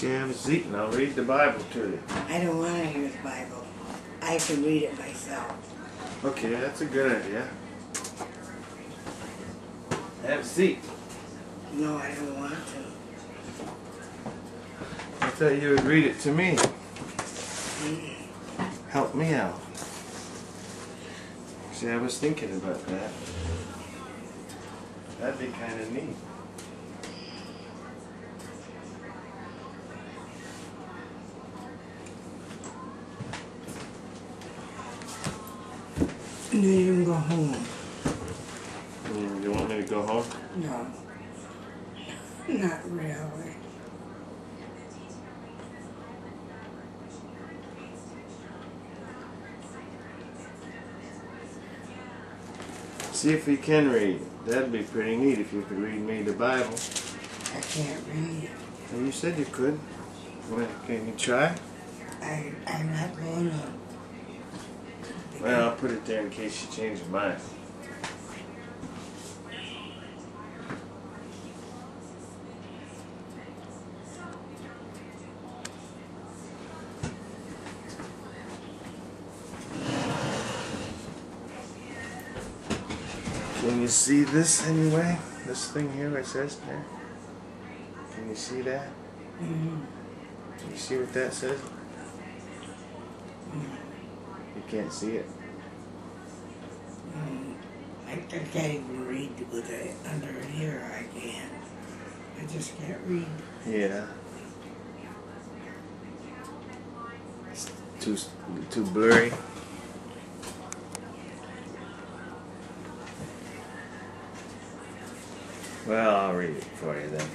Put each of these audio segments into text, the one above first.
you have a seat and I'll read the Bible to you. I don't want to hear the Bible. I can read it myself. Okay, that's a good idea. Have a seat. No, I don't want to. I thought you would read it to me. Help me out. See, I was thinking about that. That'd be kind of neat. And then you can go home. You want me to go home? No. Not really. See if you can read. That'd be pretty neat if you could read me the Bible. I can't read. Well, you said you could. Well, can you try? I'm not going to. Well, I'll put it there in case you change your mind. Can you see this anyway? This thing here where it says there? Can you see that? Mm-hmm. Can you see what that says? You can't see it. I can't even read with it under here. I can't. I just can't read. Yeah. It's too blurry. Well, I'll read it for you then.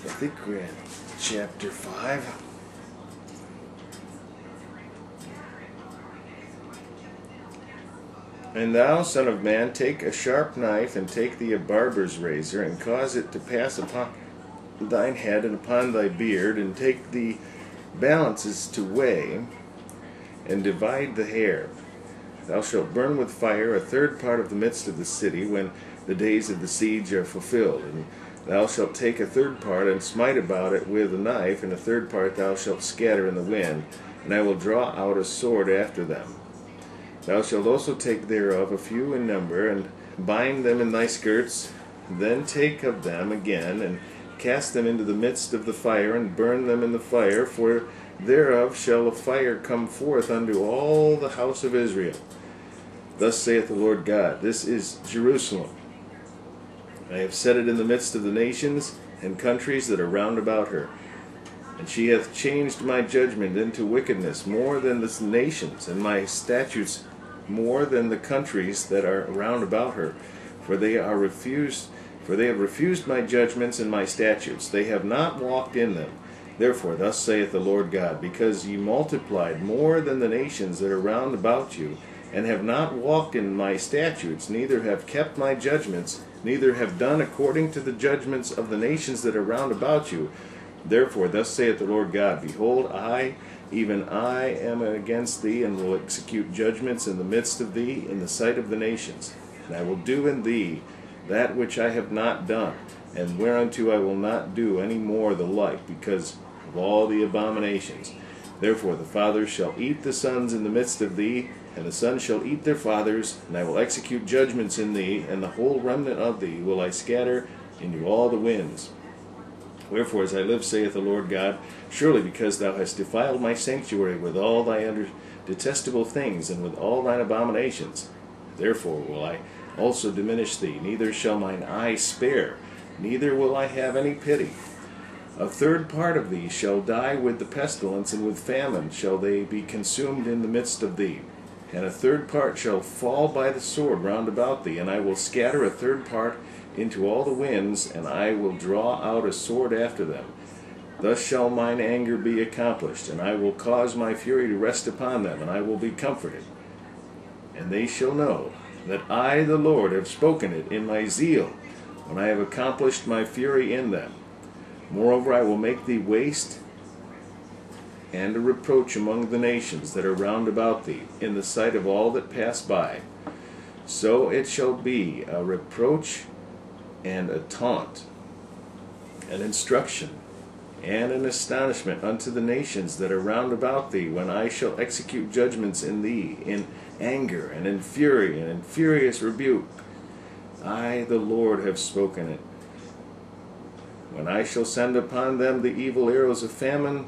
I think we're in chapter 5. And thou, son of man, take a sharp knife, and take thee a barber's razor, and cause it to pass upon thine head and upon thy beard, and take the balances to weigh, and divide the hair. Thou shalt burn with fire a third part of the midst of the city, when the days of the siege are fulfilled. And thou shalt take a third part, and smite about it with a knife, and a third part thou shalt scatter in the wind, and I will draw out a sword after them. Thou shalt also take thereof a few in number, and bind them in thy skirts, then take of them again, and cast them into the midst of the fire, and burn them in the fire, for thereof shall a fire come forth unto all the house of Israel. Thus saith the Lord God, this is Jerusalem. I have set it in the midst of the nations and countries that are round about her. And she hath changed my judgment into wickedness more than the nations, and my statutes more than the countries that are round about her. For they have refused my judgments and my statutes. They have not walked in them. Therefore, thus saith the Lord God, because ye multiplied more than the nations that are round about you, and have not walked in my statutes, neither have kept my judgments, neither have done according to the judgments of the nations that are round about you. Therefore, thus saith the Lord God, behold, I, even I, am against thee, and will execute judgments in the midst of thee, in the sight of the nations. And I will do in thee that which I have not done, and whereunto I will not do any more the like, because of all the abominations. Therefore the fathers shall eat the sons in the midst of thee, and the sons shall eat their fathers, and I will execute judgments in thee, and the whole remnant of thee will I scatter into all the winds. Wherefore, as I live, saith the Lord God, surely because thou hast defiled my sanctuary with all thy detestable things, and with all thine abominations, therefore will I also diminish thee, neither shall mine eye spare, neither will I have any pity. A third part of thee shall die with the pestilence, and with famine shall they be consumed in the midst of thee. And a third part shall fall by the sword round about thee, and I will scatter a third part into all the winds, and I will draw out a sword after them. Thus shall mine anger be accomplished, and I will cause my fury to rest upon them, and I will be comforted. And they shall know that I, the Lord, have spoken it in my zeal, when I have accomplished my fury in them. Moreover, I will make thee waste and a reproach among the nations that are round about thee, in the sight of all that pass by. So it shall be a reproach and a taunt and instruction, and an astonishment unto the nations that are round about thee, when I shall execute judgments in thee, in anger, and in fury, and in furious rebuke. I, the Lord, have spoken it. When I shall send upon them the evil arrows of famine,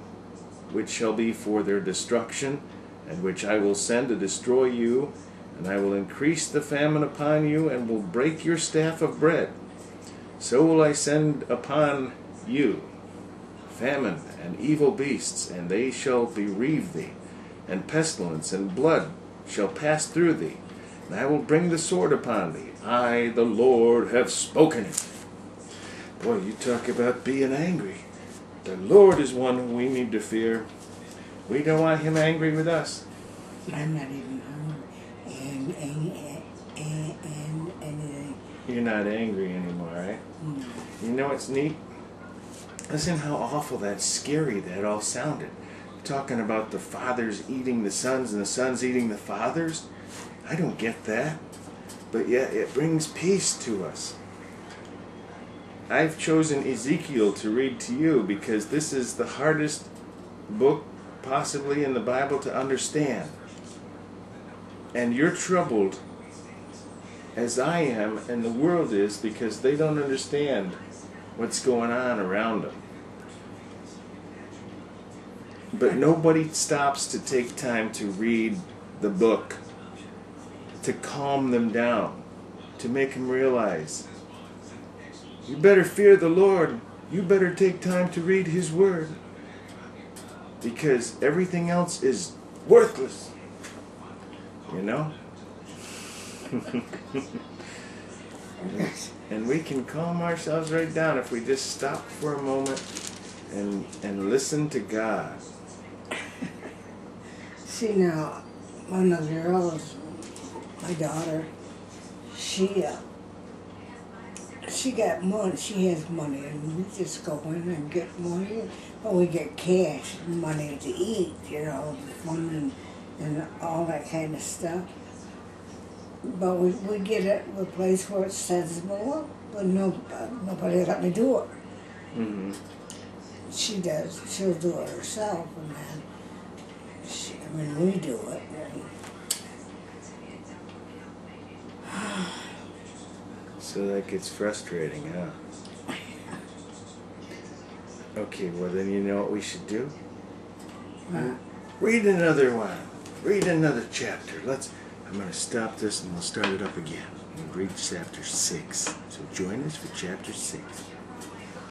which shall be for their destruction, and which I will send to destroy you, and I will increase the famine upon you, and will break your staff of bread. So will I send upon you famine and evil beasts, and they shall bereave thee, and pestilence and blood shall pass through thee, and I will bring the sword upon thee. I, the Lord, have spoken it. Boy, you talk about being angry. The Lord is one who we need to fear. We don't want him angry with us. I'm not even hungry. And anything. You're not angry anymore, right? No. You know what's neat? Listen how awful that's scary that all sounded. Talking about the fathers eating the sons and the sons eating the fathers. I don't get that. But yet it brings peace to us. I've chosen Ezekiel to read to you because this is the hardest book possibly in the Bible to understand. And you're troubled as I am and the world is because they don't understand what's going on around them. But nobody stops to take time to read the book, to calm them down, to make them realize, you better fear the Lord. You better take time to read His Word. Because everything else is worthless. You know? And we can calm ourselves right down if we just stop for a moment and listen to God. See now, one of the girls, my daughter, she got money, she has money, and we just go in and get money, but we get cash, money to eat, you know, fun and all that kind of stuff. But we get it to a place where it's sensible, but nobody let me do it. Mm-hmm. She does, she'll do it herself, and then, we do it. So that gets frustrating, huh? Okay, well then you know what we should do? Read another one. Read another chapter. I'm going to stop this and we'll start it up again. We'll read chapter 6. So join us for chapter 6.